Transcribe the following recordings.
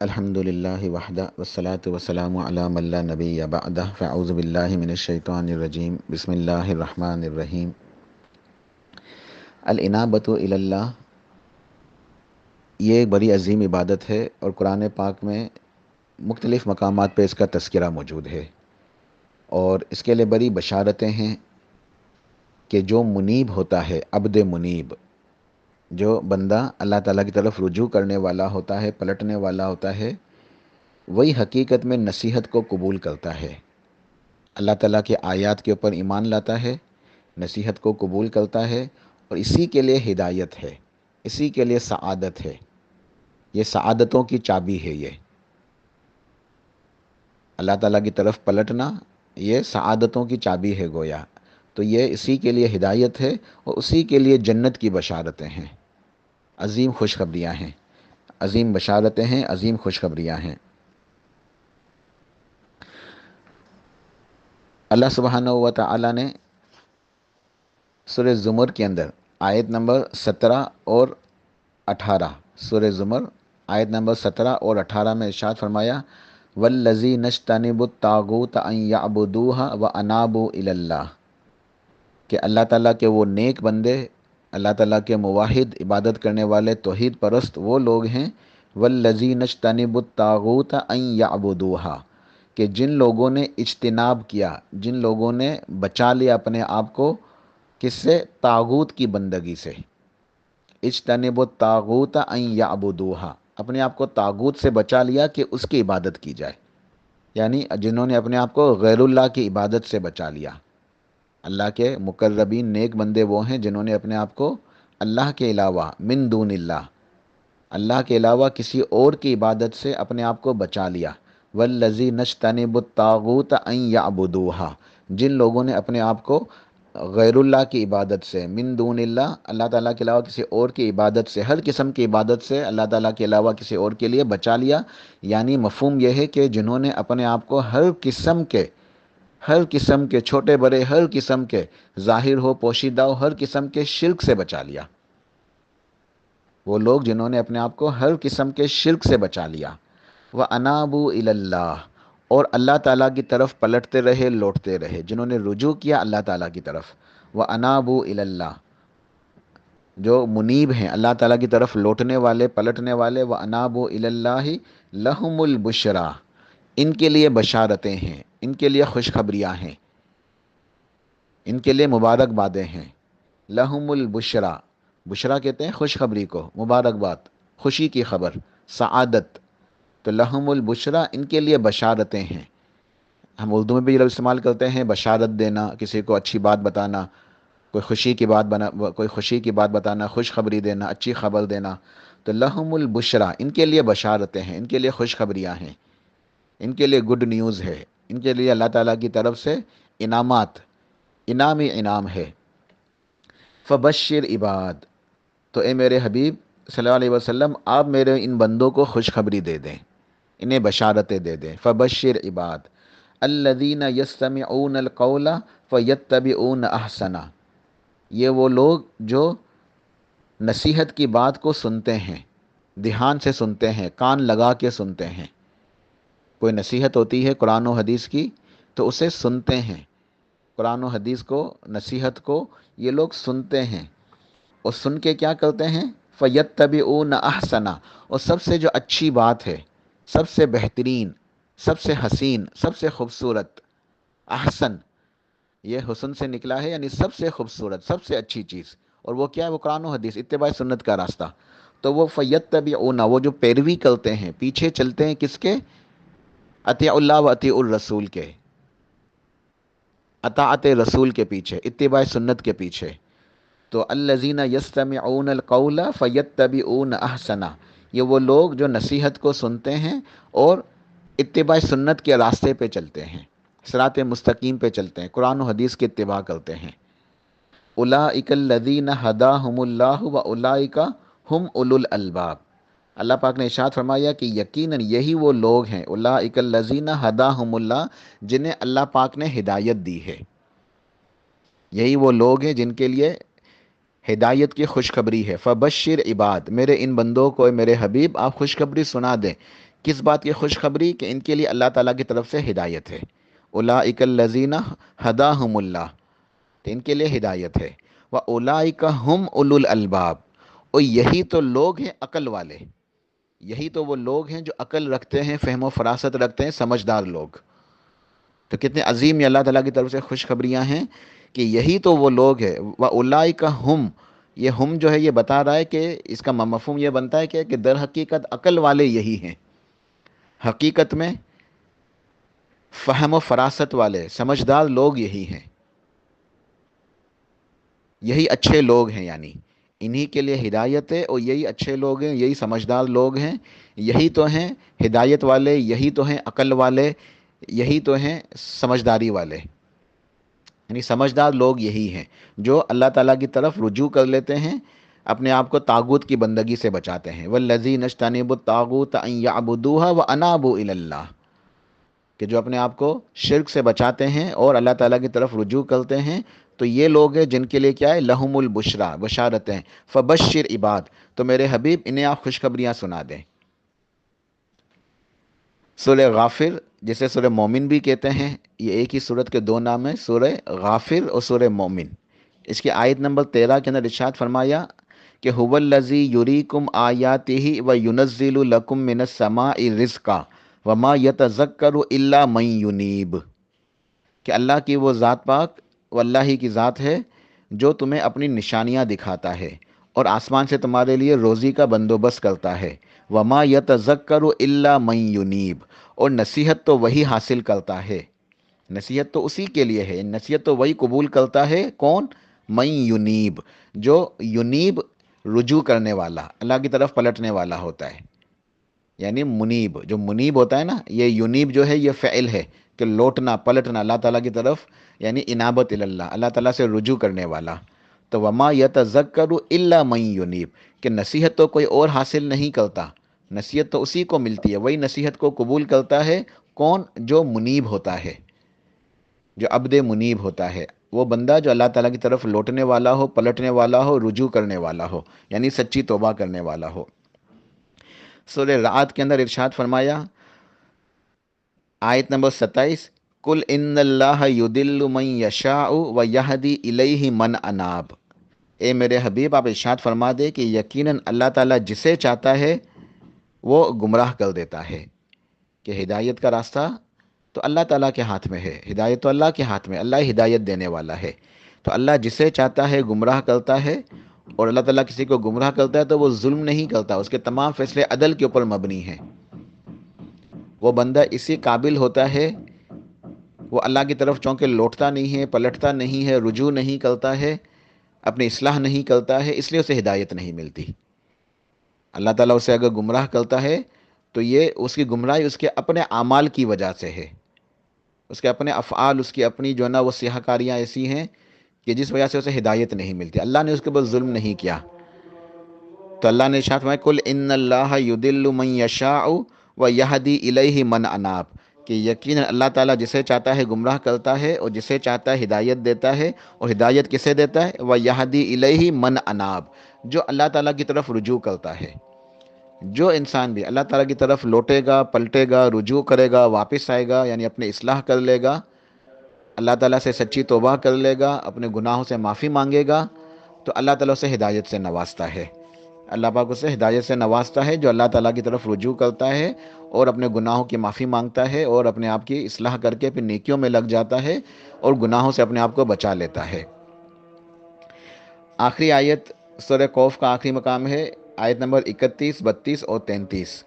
الحمد للہ وحدہ والصلاة والسلام علی من لا نبی بعدہ فاعوذ باللہ من الشیطان الرجیم بسم اللہ الرحمن الرحیم۔ الانابۃ الی اللہ، یہ ایک بڑی عظیم عبادت ہے اور قرآن پاک میں مختلف مقامات پہ اس کا تذکرہ موجود ہے، اور اس کے لیے بڑی بشارتیں ہیں کہ جو منیب ہوتا ہے، عبد منیب، جو بندہ اللہ تعالیٰ کی طرف رجوع کرنے والا ہوتا ہے، پلٹنے والا ہوتا ہے، وہی حقیقت میں نصیحت کو قبول کرتا ہے، اللہ تعالیٰ کے آیات کے اوپر ایمان لاتا ہے، نصیحت کو قبول کرتا ہے، اور اسی کے لیے ہدایت ہے، اسی کے لیے سعادت ہے، یہ سعادتوں کی چابی ہے۔ یہ اللہ تعالیٰ کی طرف پلٹنا یہ سعادتوں کی چابی ہے گویا، تو یہ اسی کے لیے ہدایت ہے اور اسی کے لیے جنت کی بشارتیں ہیں، عظیم خوشخبریاں ہیں، عظیم بشارتیں ہیں، عظیم خوشخبریاں ہیں۔ اللہ سبحانہ و تعالیٰ نے سورہ زمر کے اندر آیت نمبر 17 اور 18، سورہ زمر آیت نمبر 17 اور 18 میں ارشاد فرمایا، والذین اجتنبوا الطاغوت ان یعبدوها وانابوا الی اللہ، کہ اللہ تعالیٰ کے وہ نیک بندے، اللہ تعالیٰ کے موحد، عبادت کرنے والے، توحید پرست وہ لوگ ہیں، والذین اجتنبوا الطاغوت ان یعبدوها، کہ جن لوگوں نے اجتناب کیا، جن لوگوں نے بچا لیا اپنے آپ کو کس سے؟ طاغوت کی بندگی سے۔ اجتنبوا الطاغوت ان یعبدوها، اپنے آپ کو طاغوت سے بچا لیا کہ اس کی عبادت کی جائے، یعنی جنہوں نے اپنے آپ کو غیر اللہ کی عبادت سے بچا لیا۔ اللہ کے مقربین نیک بندے وہ ہیں جنہوں نے اپنے آپ کو اللہ کے علاوہ، من دون اللہ، اللہ کے علاوہ کسی اور کی عبادت سے اپنے آپ کو بچا لیا۔ والذین اجتنبوا الطاغوت ان یعبدوها، جن لوگوں نے اپنے آپ کو غیر اللہ کی عبادت سے، من دون اللہ، اللہ تعالیٰ کے علاوہ کسی اور کی عبادت سے، ہر قسم کی عبادت سے اللہ تعالیٰ کے علاوہ کسی اور کے لیے بچا لیا، یعنی مفہوم یہ ہے کہ جنہوں نے اپنے آپ کو ہر قسم کے چھوٹے بڑے، ہر قسم کے ظاہر ہو پوشیدہ ہو، ہر قسم کے شرک سے بچا لیا۔ وہ لوگ جنہوں نے اپنے آپ کو ہر قسم کے شرک سے بچا لیا۔ وَأَنَابُوا إِلَى اللَّهِ، اور اللہ تعالیٰ کی طرف پلٹتے رہے، لوٹتے رہے، جنہوں نے رجوع کیا اللہ تعالیٰ کی طرف۔ وَأَنَابُوا إِلَى اللَّهِ، جو منیب ہیں، اللہ تعالیٰ کی طرف لوٹنے والے، پلٹنے والے، وَأَنَابُوا إِلَى اللَّهِ لَهُمُ الْبُشْرَىٰ، ان کے لیے بشارتیں ہیں، ان کے لیے خوشخبریاں ہیں، ان کے لیے مبارکبادیں ہیں۔ لہم البشرا، بشرا کہتے ہیں خوشخبری کو، مبارکباد، خوشی کی خبر، سعادت، تو لہم البشرا، ان کے لیے بشارتیں ہیں۔ ہم اردو میں بھی یہ لفظ استعمال کرتے ہیں، بشارت دینا، کسی کو اچھی بات بتانا، کوئی خوشی کی بات بتانا، خوشخبری دینا، اچھی خبر دینا، تو لہم البشرا، ان کے لیے بشارتیں ہیں، ان کے لیے خوشخبریاں ہیں، ان کے لیے گڈ نیوز ہے، ان کے لیے اللہ تعالیٰ کی طرف سے انعامات، انعام ہی انعام ہے۔ فبشر عباد، تو اے میرے حبیب صلی اللہ علیہ وسلم، آپ میرے ان بندوں کو خوشخبری دے دیں، انہیں بشارتیں دے دیں۔ فبشر عباد الذین یستمعون القول فیتبعون احسنہ، یہ وہ لوگ جو نصیحت کی بات کو سنتے ہیں، دھیان سے سنتے ہیں، کان لگا کے سنتے ہیں۔ کوئی نصیحت ہوتی ہے قرآن و حدیث کی تو اسے سنتے ہیں، قرآن و حدیث کو، نصیحت کو یہ لوگ سنتے ہیں، اور سن کے کیا کرتے ہیں؟ فَيَتَّبِعُونَ أَحْسَنَ، اور سب سے جو اچھی بات ہے، سب سے بہترین، سب سے حسین، سب سے خوبصورت، احسن، یہ حسن سے نکلا ہے، یعنی سب سے خوبصورت، سب سے اچھی چیز، اور وہ کیا ہے؟ وہ قرآن و حدیث، اتباع سنت کا راستہ۔ تو وہ فَيَتَّبِعُونَ، وہ جو پیروی کرتے ہیں، پیچھے چلتے ہیں کس کے؟ اطیع اللہ و اطیع الرسول کے، اطاعت رسول کے پیچھے، اتباع سنت کے پیچھے۔ تو الذین یستمعون القول فیتبعون احسنہ، یہ وہ لوگ جو نصیحت کو سنتے ہیں اور اتباع سنت کے راستے پہ چلتے ہیں، صراط مستقیم پہ چلتے ہیں، قرآن و حدیث کی اتباع کرتے ہیں۔ اولئک الذین ھداھم اللہ واولئک ھم اولو الالباب، اللہ پاک نے ارشاد فرمایا کہ یقیناً یہی وہ لوگ ہیں، اولئک الذین ھداھم اللہ، جنہیں اللہ پاک نے ہدایت دی ہے، یہی وہ لوگ ہیں جن کے لیے ہدایت کی خوشخبری ہے۔ فبشر عباد، میرے ان بندوں کو، میرے حبیب آپ خوشخبری سنا دیں کس بات کی خوشخبری؟ کہ ان کے لیے اللہ تعالیٰ کی طرف سے ہدایت ہے. اولئک الذین ہداہم اللہ، تو ان کے لیے ہدایت ہے. واولئک ہم اولو الالباب، اور یہی تو لوگ ہیں عقل والے، یہی تو وہ لوگ ہیں جو عقل رکھتے ہیں، فہم و فراست رکھتے ہیں، سمجھدار لوگ. تو کتنے عظیم یہ اللہ تعالیٰ کی طرف سے خوشخبریاں ہیں کہ یہی تو وہ لوگ ہیں. واولئک ہم، یہ ہم جو ہے یہ بتا رہا ہے کہ اس کا مفہوم یہ بنتا ہے کہ در حقیقت عقل والے یہی ہیں، حقیقت میں فہم و فراست والے سمجھدار لوگ یہی ہیں، یہی اچھے لوگ ہیں. یعنی انہی کے لیے ہدایت ہے، اور یہی اچھے لوگ ہیں، یہی سمجھدار لوگ ہیں، یہی تو ہیں ہدایت والے، یہی تو ہیں عقل والے، یہی تو ہیں سمجھداری والے. یعنی سمجھدار لوگ یہی ہیں جو اللہ تعالیٰ کی طرف رجوع کر لیتے ہیں، اپنے آپ کو طاغوت کی بندگی سے بچاتے ہیں. والذین اجتنبوا الطاغوت ان یعبدوها وانابوا الی اللہ، کہ جو اپنے آپ کو شرک سے بچاتے ہیں اور اللہ تعالیٰ کی طرف رجوع کرتے ہیں، تو یہ لوگ ہیں جن کے لیے کیا ہے؟ لہم البشرا، بشارتیں. فبشر عباد، تو میرے حبیب انہیں آپ خوشخبریاں سنا دیں. سورہ غافر جسے سورہ مومن بھی کہتے ہیں، یہ ایک ہی سورت کے دو نام ہیں، سورہ غافر اور سورہ مومن. اس کی آیت نمبر 13 کے اندر ارشاد فرمایا کہ هو الذی یریکم آیاتہ وینزل لکم من السماء رزقا وما یتذکر الا من ینیب، کہ اللہ کی وہ ذات پاک، وہ اللہ ہی کی ذات ہے جو تمہیں اپنی نشانیاں دکھاتا ہے اور آسمان سے تمہارے لیے روزی کا بندوبست کرتا ہے. وما یتذکر الا من ینیب، اور نصیحت تو وہی حاصل کرتا ہے، نصیحت تو اسی کے لیے ہے، نصیحت تو وہی قبول کرتا ہے. کون؟ من ینیب، جو ینیب رجوع کرنے والا، اللہ کی طرف پلٹنے والا ہوتا ہے. یعنی منیب، جو منیب ہوتا ہے نا، یہ ینیب جو ہے یہ فعل ہے کہ لوٹنا، پلٹنا اللہ تعالیٰ کی طرف، یعنی انابت اللہ، اللہ تعالیٰ سے رجوع کرنے والا. تو وما یتذکر الا من ینیب، کہ نصیحت تو کوئی اور حاصل نہیں کرتا، نصیحت تو اسی کو ملتی ہے، وہی نصیحت کو قبول کرتا ہے. کون؟ جو منیب ہوتا ہے، جو عبد منیب ہوتا ہے، وہ بندہ جو اللہ تعالیٰ کی طرف لوٹنے والا ہو، پلٹنے والا ہو، رجوع کرنے والا ہو، یعنی سچی توبہ کرنے والا ہو. سورہ رعد کے اندر ارشاد فرمایا، آیت نمبر 27، قل ان اللہ یضل من یشاء ویہدی الیہ من اناب. اے میرے حبیب آپ ارشاد فرما دے کہ یقیناً اللہ تعالیٰ جسے چاہتا ہے وہ گمراہ کر دیتا ہے. کہ ہدایت کا راستہ تو اللہ تعالیٰ کے ہاتھ میں ہے، ہدایت تو اللہ کے ہاتھ میں، اللہ ہی ہدایت دینے والا ہے. تو اللہ جسے چاہتا ہے گمراہ کرتا ہے، اور اللہ تعالیٰ کسی کو گمراہ کرتا ہے تو وہ ظلم نہیں کرتا، اس کے تمام فیصلے عدل کے اوپر مبنی ہیں. وہ بندہ اسی قابل ہوتا ہے، وہ اللہ کی طرف چونکہ لوٹتا نہیں ہے، پلٹتا نہیں ہے، رجوع نہیں کرتا ہے، اپنی اصلاح نہیں کرتا ہے، اس لیے اسے ہدایت نہیں ملتی. اللہ تعالیٰ اسے اگر گمراہ کرتا ہے تو یہ اس کی گمراہی اس کے اپنے اعمال کی وجہ سے ہے، اس کے اپنے افعال، اس کی اپنی جو ہے نا وہ سیاہ کاریاں ایسی ہیں کہ جس وجہ سے اسے ہدایت نہیں ملتی. اللہ نے اس کے اوپر ظلم نہیں کیا. تو اللہ نے ارشاد فرمایا قل ان اللہ یضل من یشاء ویہدی الیہ من اناب، کہ یقیناً اللہ تعالیٰ جسے چاہتا ہے گمراہ کرتا ہے اور جسے چاہتا ہے ہدایت دیتا ہے. اور ہدایت کسے دیتا ہے؟ ویہدی الیہ من اناب، جو اللہ تعالیٰ کی طرف رجوع کرتا ہے. جو انسان بھی اللہ تعالیٰ کی طرف لوٹے گا، پلٹے گا، رجوع کرے گا، واپس آئے گا، یعنی اپنی اصلاح کر لے گا، اللہ تعالیٰ سے سچی توبہ کر لے گا، اپنے گناہوں سے معافی مانگے گا، تو اللہ تعالیٰ اسے ہدایت سے نوازتا ہے. اللہ پاک اسے ہدایت سے نوازتا ہے جو اللہ تعالیٰ کی طرف رجوع کرتا ہے اور اپنے گناہوں کی معافی مانگتا ہے اور اپنے آپ کی اصلاح کر کے پھر نیکیوں میں لگ جاتا ہے اور گناہوں سے اپنے آپ کو بچا لیتا ہے. آخری آیت سورہ قوف کا آخری مقام ہے، آیت نمبر 31، 32 اور 33.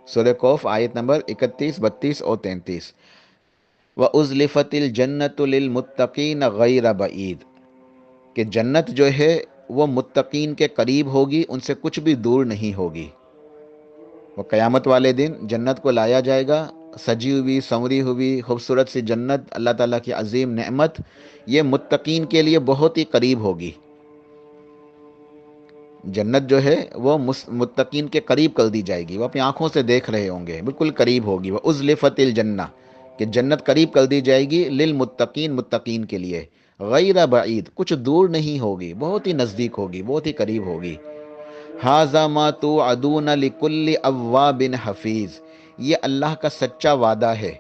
سورہ قوف آیت نمبر 31، 32 اور 33. وَأُزْلِفَتِ الْجَنَّةُ لِلْمُتَّقِينَ غَيْرَ بَعِيدٍ، کہ جنت جو ہے وہ متقین کے قریب ہوگی، ان سے کچھ بھی دور نہیں ہوگی. وہ قیامت والے دن جنت کو لایا جائے گا، سجی ہوئی، سنوری ہوئی، خوبصورت سی جنت، اللہ تعالیٰ کی عظیم نعمت، یہ متقین کے لیے بہت ہی قریب ہوگی. جنت جو ہے وہ متقین کے قریب کر دی جائے گی، وہ اپنی آنکھوں سے دیکھ رہے ہوں گے، بالکل قریب ہوگی. وَأُزْلِفَتِ الْجَنَّةُ، کہ جنت قریب کر دی جائے گی، للمتقین، متقین کے لیے، غیر بعید، کچھ دور نہیں ہوگی، بہت ہی نزدیک ہوگی، بہت ہی قریب ہوگی. ھذا ما توعدون لکل اواب حفیظ، یہ اللہ کا سچا وعدہ ہے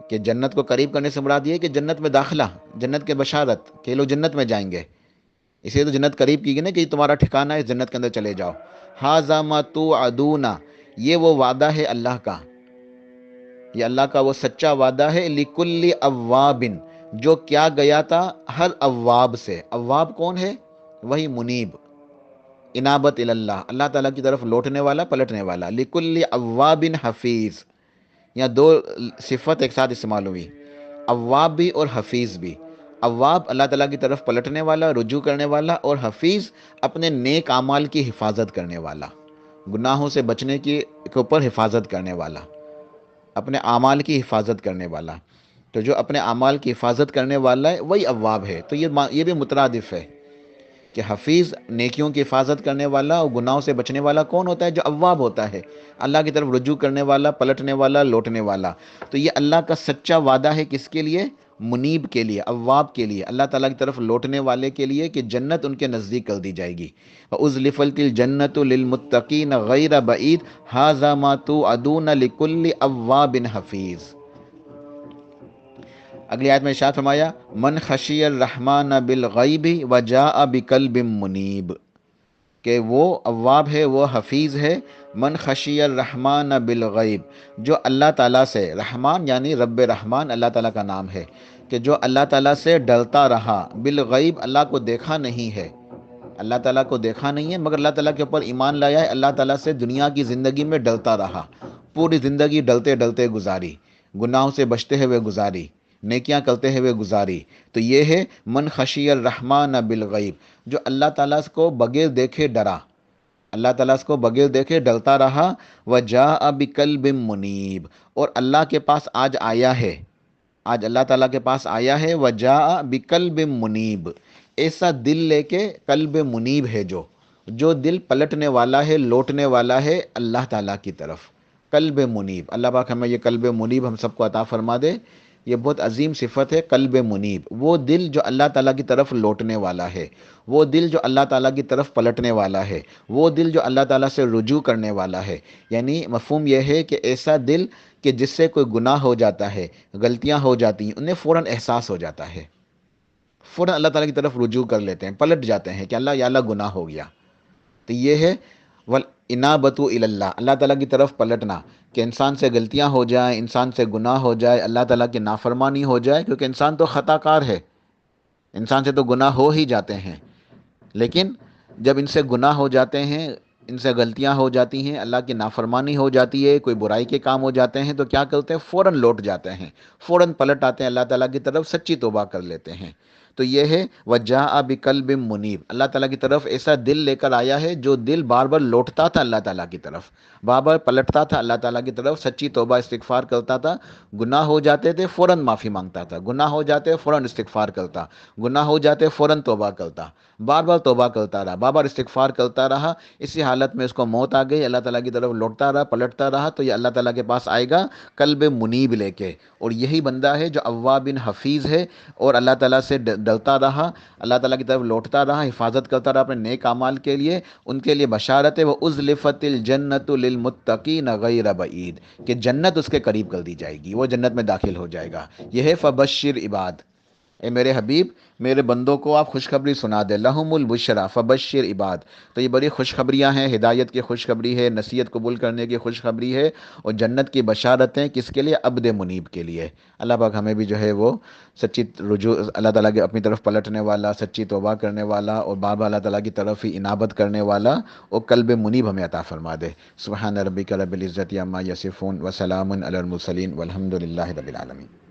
کہ جنت کو قریب کرنے سے مراد یہ ہے کہ جنت میں داخلہ، جنت کے بشارت کہ یہ لوگ جنت میں جائیں گے، اسی لیے تو جنت قریب کی گئی نا کہ یہ تمہارا ٹھکانہ ہے، اس جنت کے اندر چلے جاؤ۔ ھذا ما توعدون، یہ وہ وعدہ ہے اللہ کا، یہ اللہ کا وہ سچا وعدہ ہے، لکل اواب، جو کیا گیا تھا ہر اواب سے۔ اواب کون ہے؟ وہی منیب، انابت اللہ، اللہ تعالیٰ کی طرف لوٹنے والا، پلٹنے والا۔ لکل اواب حفیظ، یہاں دو صفت ایک ساتھ استعمال ہوئی، اواب بھی اور حفیظ بھی۔ اواب اللہ تعالیٰ کی طرف پلٹنے والا، رجوع کرنے والا، اور حفیظ اپنے نیک اعمال کی حفاظت کرنے والا، گناہوں سے بچنے کے اوپر حفاظت کرنے والا، اپنے اعمال کی حفاظت کرنے والا۔ تو جو اپنے اعمال کی حفاظت کرنے والا ہے وہی اواب ہے۔ تو یہ بھی مترادف ہے کہ حفیظ نیکیوں کی حفاظت کرنے والا اور گناہوں سے بچنے والا کون ہوتا ہے؟ جو اواب ہوتا ہے، اللہ کی طرف رجوع کرنے والا، پلٹنے والا، لوٹنے والا۔ تو یہ اللہ کا سچا وعدہ ہے کس کے لیے؟ منیب کے لیے، اواب کے لیے، اللہ تعالیٰ کی طرف لوٹنے والے کے لیے، کہ جنت ان کے نزدیک کر دی جائے گی۔ وَأُزْلِفَتِ الْجَنَّةُ لِلْمُتَّقِينَ غَيْرَ بَعِيدٍ هَذَا مَا تُوعَدُونَ لِكُلِّ أَوَّابٍ حَفِيظٍ۔ اگلی آیت میں ارشاد فرمایا من خشی الرحمن بالغیب وجاء بقلب منیب، کہ وہ اواب ہے، وہ حفیظ ہے، من خشی الرحمن بالغیب، جو اللہ تعالیٰ سے، رحمان یعنی رب رحمان اللہ تعالیٰ کا نام ہے، کہ جو اللہ تعالیٰ سے ڈرتا رہا، بالغیب اللہ کو دیکھا نہیں ہے، اللہ تعالیٰ کو دیکھا نہیں ہے مگر اللہ تعالیٰ کے اوپر ایمان لایا ہے، اللہ تعالیٰ سے دنیا کی زندگی میں ڈرتا رہا، پوری زندگی ڈرتے ڈرتے گزاری، گناہوں سے بچتے ہوئے گزاری، نیکیاں کرتے ہوئے گزاری۔ تو یہ ہے من خشی الرحمن بالغیب، جو اللہ تعالیٰ کو بغیر دیکھے ڈرا، اللہ تعالیٰ کو بغیر دیکھے ڈرتا رہا، وجاء بقلب منیب، اور اللہ کے پاس آج آیا ہے، آج اللہ تعالیٰ کے پاس آیا ہے، وجاء بقلب منیب، ایسا دل لے کے، قلب منیب ہے جو دل پلٹنے والا ہے، لوٹنے والا ہے اللہ تعالیٰ کی طرف، قلب منیب۔ اللہ پاک ہمیں یہ قلب منیب ہم سب کو عطا فرما دے۔ یہ بہت عظیم صفت ہے قلب منیب، وہ دل جو اللہ تعالیٰ کی طرف لوٹنے والا ہے، وہ دل جو اللہ تعالیٰ کی طرف پلٹنے والا ہے، وہ دل جو اللہ تعالیٰ سے رجوع کرنے والا ہے۔ یعنی مفہوم یہ ہے کہ ایسا دل کہ جس سے کوئی گناہ ہو جاتا ہے، غلطیاں ہو جاتی ہیں، انہیں فوراً احساس ہو جاتا ہے، فوراً اللہ تعالیٰ کی طرف رجوع کر لیتے ہیں، پلٹ جاتے ہیں کہ اللہ یا اللہ گناہ ہو گیا۔ تو یہ ہے وَالْإِنَابَةُ إِلَى اللَّهِ، اللہ تعالیٰ کی طرف پلٹنا، کہ انسان سے غلطیاں ہو جائیں، انسان سے گناہ ہو جائے، اللہ تعالیٰ کی نافرمانی ہو جائے، کیونکہ انسان تو خطا کار ہے، انسان سے تو گناہ ہو ہی جاتے ہیں، لیکن جب ان سے گناہ ہو جاتے ہیں، ان سے غلطیاں ہو جاتی ہیں، اللہ کی نافرمانی ہو جاتی ہے، کوئی برائی کے کام ہو جاتے ہیں، تو کیا کرتے ہیں؟ فوراً لوٹ جاتے ہیں، فوراً پلٹ آتے ہیں اللہ تعالیٰ کی طرف، سچی توبہ کر لیتے ہیں۔ تو یہ ہے وجاء بقلب منیب، اللہ تعالیٰ کی طرف ایسا دل لے کر آیا ہے جو دل بار بار لوٹتا تھا اللہ تعالیٰ کی طرف، بار بار پلٹتا تھا اللہ تعالیٰ کی طرف، سچی توبہ استغفار کرتا تھا، گناہ ہو جاتے تھے فوراً معافی مانگتا تھا، گناہ ہو جاتے فوراً استغفار کرتا، گناہ ہو جاتے فوراً توبہ کرتا، بار بار توبہ کرتا رہا، بار بار استغفار کرتا رہا، اسی حالت میں اس کو موت آ گئی، اللہ تعالیٰ کی طرف لوٹتا رہا، پلٹتا رہا، تو یہ اللہ تعالیٰ کے پاس آئے گا قلب منیب لے کے، اور یہی بندہ ہے جو اواب حفیظ ہے، اور اللہ تعالیٰ سے ڈرتا رہا، اللہ تعالیٰ کی طرف لوٹتا رہا، حفاظت کرتا رہا اپنے نیک اعمال کے لیے، ان کے لیے بشارت ہے وَأُزْلِفَتِ الْجَنَّةُ لِلْمُتَّقِينَ غَيْرَ بَعِيدٍ، کہ جنت اس کے قریب کر دی جائے گی، وہ جنت میں داخل ہو جائے گا۔ یہ ہے فَبَشِّرْ عِبَاد، اے میرے حبیب میرے بندوں کو آپ خوشخبری سنا دے، لہم البشرا فبشر عباد، تو یہ بڑی خوشخبریاں ہیں، ہدایت کی خوشخبری ہے، نصیحت قبول کرنے کی خوشخبری ہے، اور جنت کی بشارتیں کس کے لیے؟ عبد منیب کے لیے۔ اللہ پاک ہمیں بھی جو ہے وہ سچی رجوع اللہ تعالیٰ کے اپنی طرف پلٹنے والا، سچی توبہ کرنے والا، اور بار بار اللہ تعالیٰ کی طرف ہی انابت کرنے والا اور قلب منیب ہمیں عطا فرما دے۔ سبحان ربک رب العزت عما یصفون وسلام علی المرسلین والحمد للہ رب العالمین۔